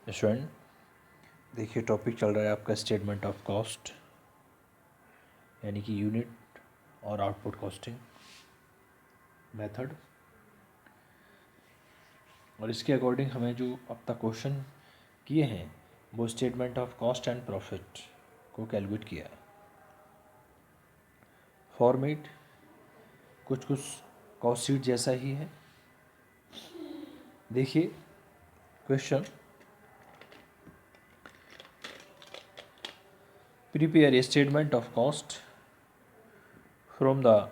Student देखिए, topic चल रहा है आपका स्टेटमेंट ऑफ कॉस्ट, यानी कि यूनिट और आउटपुट कॉस्टिंग मेथड। और इसके अकॉर्डिंग हमें जो अब तक क्वेश्चन किए हैं वो statement of cost and profit को कैलकुलेट किया है। फॉर्मेट कुछ कॉस्ट शीट जैसा ही है। देखिए question, prepare a statement of cost from the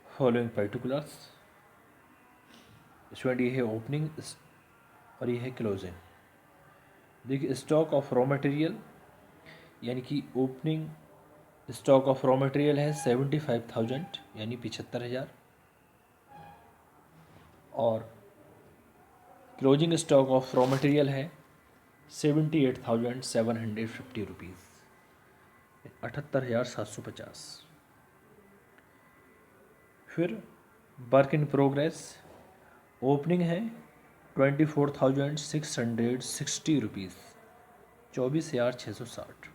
following particulars. Student ये है ओपनिंग और ये है क्लोजिंग। देखिए स्टॉक ऑफ रॉ मटेरियल, यानी कि opening stock of raw material है 75,000 यानी 75,000, और closing stock of raw material है 78,750 रुपीज़, 78,750। फिर वर्क इन प्रोग्रेस, ओपनिंग है 24,660 rupees, 24,660।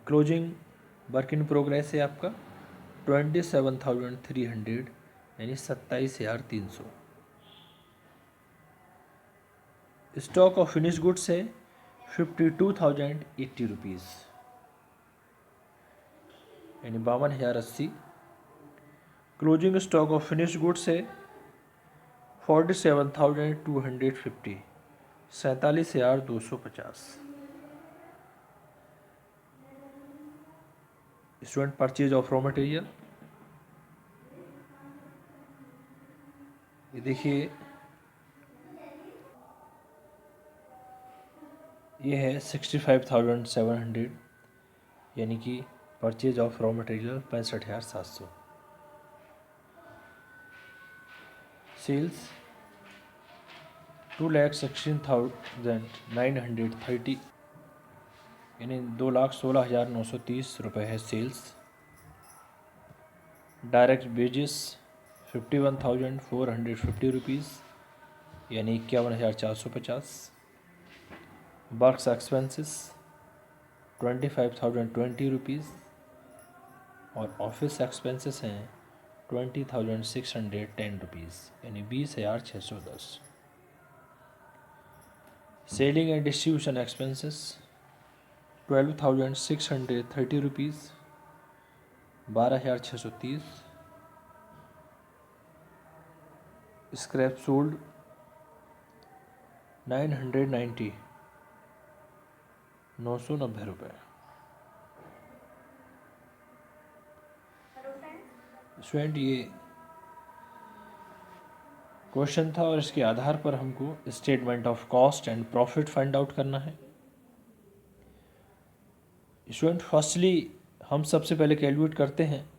Closing work in progress है आपका 27,300 यानी 27,300। स्टॉक ऑफ फिनिश गुड्स है 52,080 रुपीज़ यानी 52,080। Closing stock of finish goods है 47,250, 47,250। Student purchase of raw material, ये देखिए ये है 65,700 यानी कि purchase of raw material 65,700। Sales 2,16,930 यानी 2,16,930 रुपये है सेल्स। डायरेक्ट वेजेस 51,450 रुपीज़ यानी 51,450। वर्क्स एक्सपेंसेस 25,020 रुपीज़ और ऑफिस एक्सपेंसेस हैं 20,610 रुपीज़ यानी 20,610। Selling and distribution expenses 12,630 rupees, 12,630। Scrap sold 990, 990 रुपये। स्टूडेंट ये क्वेश्चन था और इसके आधार पर हमको statement of cost and profit find out करना है। स्टूडेंट फर्स्टली हम सबसे पहले कैलकुलेट करते हैं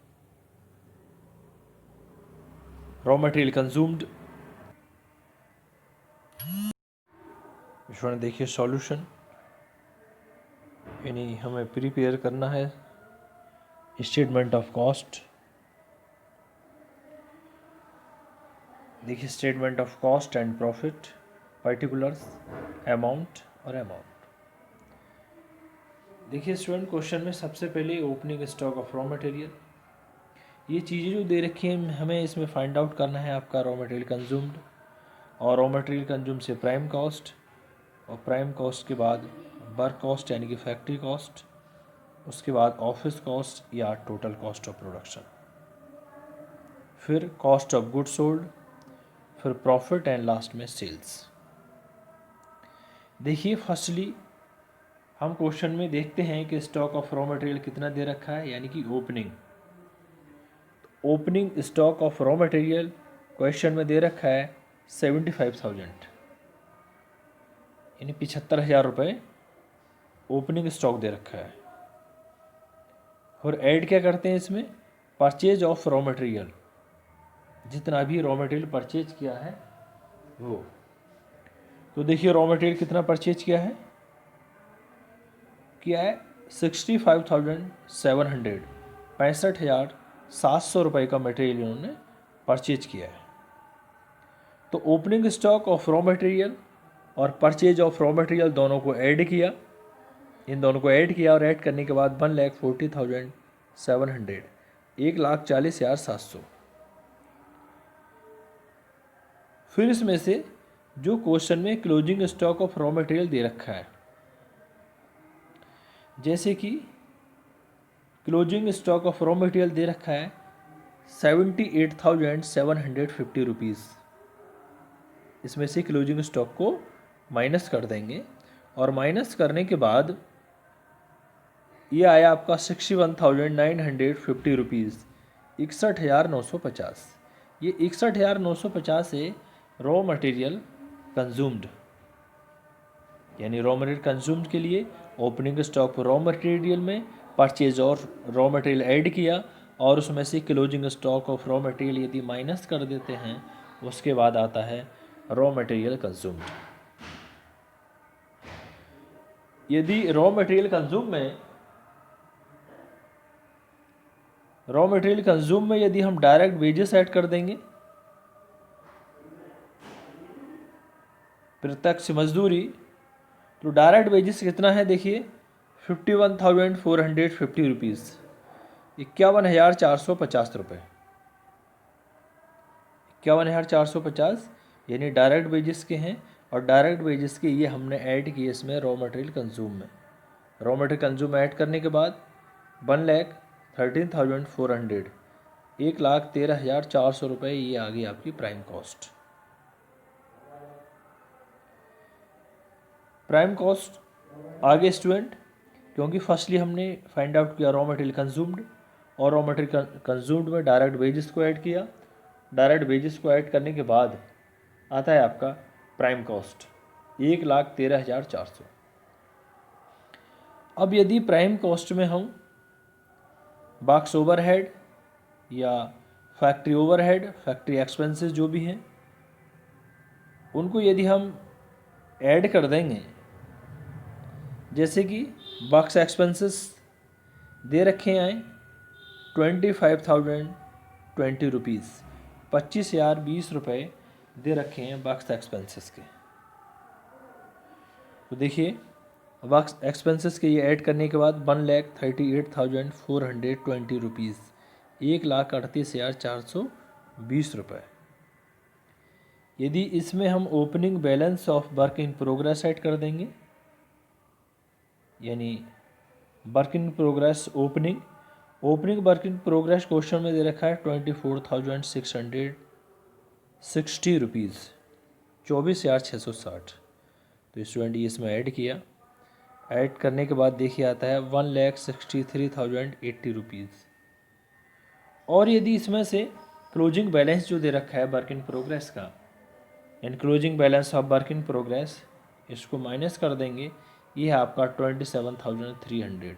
रॉ मटेरियल कंज्यूम्ड। स्टूडेंट देखिए सॉल्यूशन, यानी हमें प्रिपेयर करना है स्टेटमेंट ऑफ कॉस्ट। देखिए statement of cost and profit, particulars, amount और अमाउंट। देखिए स्टूडेंट क्वेश्चन में सबसे पहले opening stock of raw material, ये चीज़ें जो दे रखी हैं हमें इसमें फाइंड आउट करना है आपका रॉ मटेरियल कंज्यूम्ड, और रॉ मटेरियल कंज्यूम से प्राइम कॉस्ट, और प्राइम कॉस्ट के बाद वर्क कॉस्ट यानी कि फैक्ट्री कॉस्ट, उसके बाद ऑफिस कॉस्ट या टोटल कॉस्ट ऑफ प्रोडक्शन, फिर कॉस्ट ऑफ गुड्स सोल्ड, फिर प्रॉफिट एंड लास्ट में सेल्स। देखिए फर्स्टली हम क्वेश्चन में देखते हैं कि स्टॉक ऑफ रॉ मटेरियल कितना दे रखा है, यानी कि opening. Opening stock of raw material question में दे रखा है 75,000 यानी 75,000 रुपये ओपनिंग स्टॉक दे रखा है। और ऐड क्या करते हैं इसमें, परचेज ऑफ रॉ मटेरियल, जितना भी रॉ मटेरियल परचेज किया है वो। तो देखिए रॉ मटेरियल कितना परचेज किया है 65,700, 65,700 रुपये का मटेरियल इन्होंने परचेज किया है। तो opening stock of raw material और परचेज ऑफ रॉ मटेरियल दोनों को ऐड किया, इन दोनों को ऐड किया और ऐड करने के बाद 1,40,700, 1,40,700। फिर इसमें से जो क्वेश्चन में closing stock of raw material दे रखा है, जैसे कि closing stock of raw material दे रखा है 78,750 रुपीज़, इसमें से क्लोजिंग स्टॉक को माइनस कर देंगे और माइनस करने के बाद ये आया आपका 61,950 रुपीज़, 61,950। ये 61,950 है रॉ मटेरियल कंज्यूम्ड, यानी रॉ मटेरियल कंज्यूम्ड के लिए ओपनिंग स्टॉक रॉ मटेरियल में परचेज और रॉ मटेरियल ऐड किया और उसमें से closing stock of raw material यदि माइनस कर देते हैं, उसके बाद आता है रॉ मटेरियल कंज्यूम्ड। यदि रॉ मटेरियल कंज्यूम में यदि हम डायरेक्ट वेजेस ऐड कर देंगे, प्रत्यक्ष मजदूरी, तो डायरेक्ट वेजेस कितना है देखिए 51,450 रुपीज़, 51,450 रुपये, 51,450 यानी डायरेक्ट वेजेस के हैं। और डायरेक्ट वेजेस के ये हमने ऐड किए इसमें रॉ मटेरियल कंज्यूम में। रॉ मटेरियल कंज्यूम ऐड करने के बाद 1,13,400, 1,13,400 रुपये, ये आ गई आपकी प्राइम कॉस्ट। प्राइम कॉस्ट आगे स्टूडेंट, क्योंकि फर्स्टली हमने फाइंड आउट किया रॉ मटेरियल कंज्यूम्ड और रॉ मटेरियल कंज्यूम्ड में डायरेक्ट वेजेस को ऐड किया। डायरेक्ट वेजेस को ऐड करने के बाद आता है आपका प्राइम कॉस्ट 1,13,400। अब यदि प्राइम कॉस्ट में हम बॉक्स ओवरहेड या फैक्ट्री ओवरहेड, फैक्ट्री एक्सपेंसेस जो भी हैं, उनको यदि हम ऐड कर देंगे, जैसे कि बॉक्स एक्सपेंसेस दे रखे हैं 25,020 रुपीज़, 25,020 रुपये दे रखे हैं बॉक्स एक्सपेंसेस के। तो देखिए बॉक्स एक्सपेंसेस के ये ऐड करने के बाद 1,38,420 रुपीज़, 1,38,420 रुपये। यदि इसमें हम opening balance of work in progress add कर देंगे, यानी work in progress opening work in progress question में दे रखा है 24,660 रुपीज़, 24,660। तो स्टूडेंट ये इसमें ऐड किया, ऐड करने के बाद देखिए आता है 1,63,080 रुपीज़। और यदि इसमें से क्लोजिंग बैलेंस जो दे रखा है वर्क इन प्रोग्रेस का, यानी closing balance of work in progress, इसको माइनस कर देंगे, ये है आपका 27,300,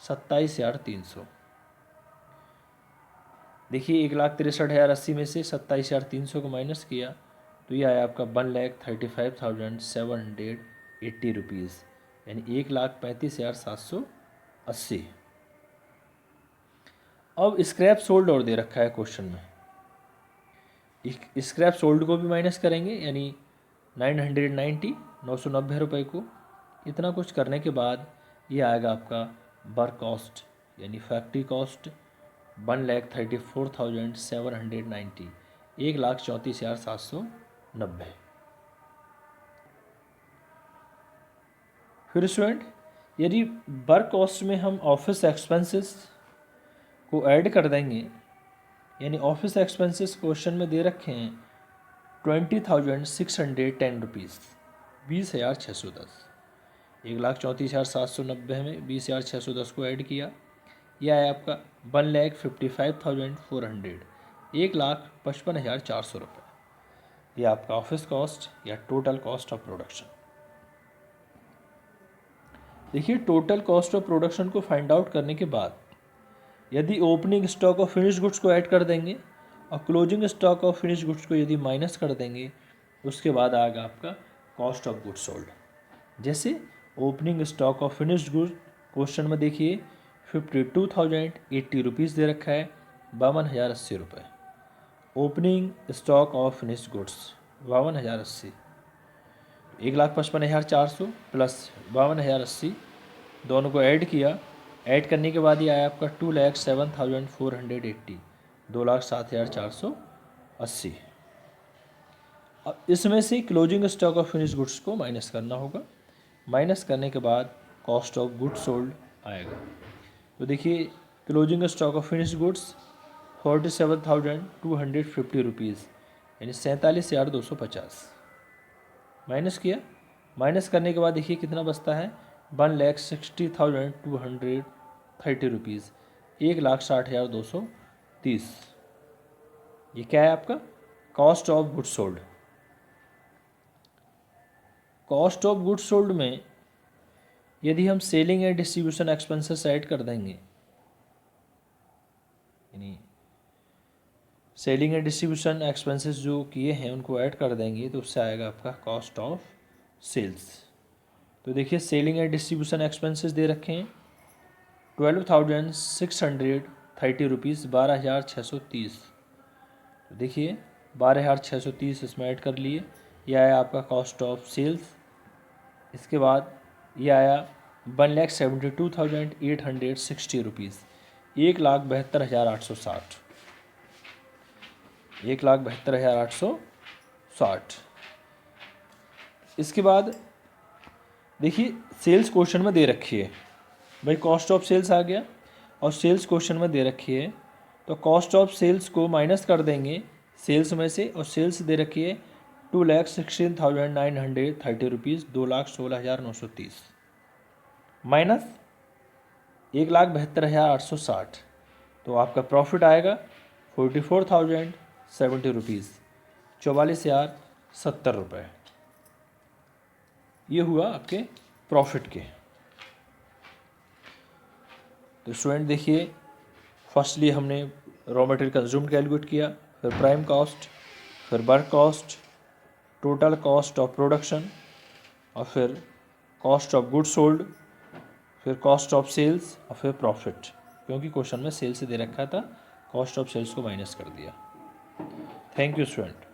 27,300। देखिए 1,63,080 में से 27,300 को माइनस किया तो ये आया आपका 1,35,780 रुपीज़, यानी 1,35,780। अब स्क्रैप सोल्ड और दे रखा है क्वेश्चन में, स्क्रैप सोल्ड को भी माइनस करेंगे, यानी 990 रुपये को। इतना कुछ करने के बाद ये आएगा आपका वर्क कॉस्ट, यानी फैक्ट्री कॉस्ट 1,34,790, 1,34,790। फिर स्टूडेंट यदि वर्क कॉस्ट में हम ऑफिस एक्सपेंसेस को ऐड कर देंगे, यानी ऑफिस एक्सपेंसेस क्वेश्चन में दे रखे हैं 20,610 रुपीज़, 20,610, 1,34,790 में 20,610 को ऐड किया, यह है आपका 1,55,400, 1,55,400 रुपये। यह आपका ऑफिस कॉस्ट या टोटल कॉस्ट ऑफ प्रोडक्शन। देखिए टोटल कॉस्ट ऑफ प्रोडक्शन को फाइंड आउट करने के बाद यदि opening stock of finish goods को ऐड कर देंगे और closing stock of finish goods को यदि माइनस कर देंगे, उसके बाद आएगा आपका कॉस्ट ऑफ गुड्स सोल्ड। जैसे opening stock of finished goods question में देखिए 52,080 रुपीज़ दे रखा है, 52,080 रुपये। Opening stock of finished goods 52,080, 1,55,400 plus 52,080, दोनों को ऐड किया। ऐड करने के बाद ये आया आपका 2,07,480, 2,07,480। अब इसमें से closing stock of finish goods को माइनस करना होगा। माइनस करने के बाद कॉस्ट ऑफ गुड्स सोल्ड आएगा। तो देखिए closing stock of finish goods 47,250 rupees, यानी 47,250 माइनस किया। माइनस करने के बाद देखिए कितना बचता है, 1,60,230 रुपीज़, 1,60,230। ये क्या है आपका cost of goods sold. Cost of goods sold में यदि हम selling and distribution expenses add कर देंगे, यानी सेलिंग एंड डिस्ट्रीब्यूशन एक्सपेंसेस जो किए हैं उनको ऐड कर देंगे, तो उससे आएगा आपका कॉस्ट ऑफ सेल्स। तो देखिए सेलिंग एंड डिस्ट्रीब्यूशन एक्सपेंसेस दे रखे हैं 12,630 रुपीज़, 12,630। तो देखिए 12,630 इसमें ऐड कर लिए, यह आया आपका कॉस्ट ऑफ सेल्स। इसके बाद ये आया 1,72,860 रुपीज़, 1,72,860, 1,72,860। इसके बाद देखिए सेल्स क्वेश्चन में दे रखी है भाई, कॉस्ट ऑफ सेल्स आ गया और सेल्स क्वेश्चन में दे रखी है, तो कॉस्ट ऑफ सेल्स को माइनस कर देंगे सेल्स में से, और सेल्स दे रखी है 2,16,930 रुपीज़, 2,16,930 माइनस 1,72,860, तो आपका प्रॉफिट आएगा 44,070 रुपीज़, 44,070 रुपये। ये हुआ आपके प्रॉफिट के। तो स्टूडेंट देखिए फर्स्टली हमने रॉ मटेरियल कंज्यूम्ड कैलकुलेट किया, फिर प्राइम कॉस्ट, फिर work cost, total cost of production, और फिर कॉस्ट ऑफ गुड्स सोल्ड, फिर कॉस्ट ऑफ सेल्स, और फिर प्रॉफिट, क्योंकि क्वेश्चन में सेल्स दे रखा था, कॉस्ट ऑफ सेल्स को माइनस कर दिया। Thank you student.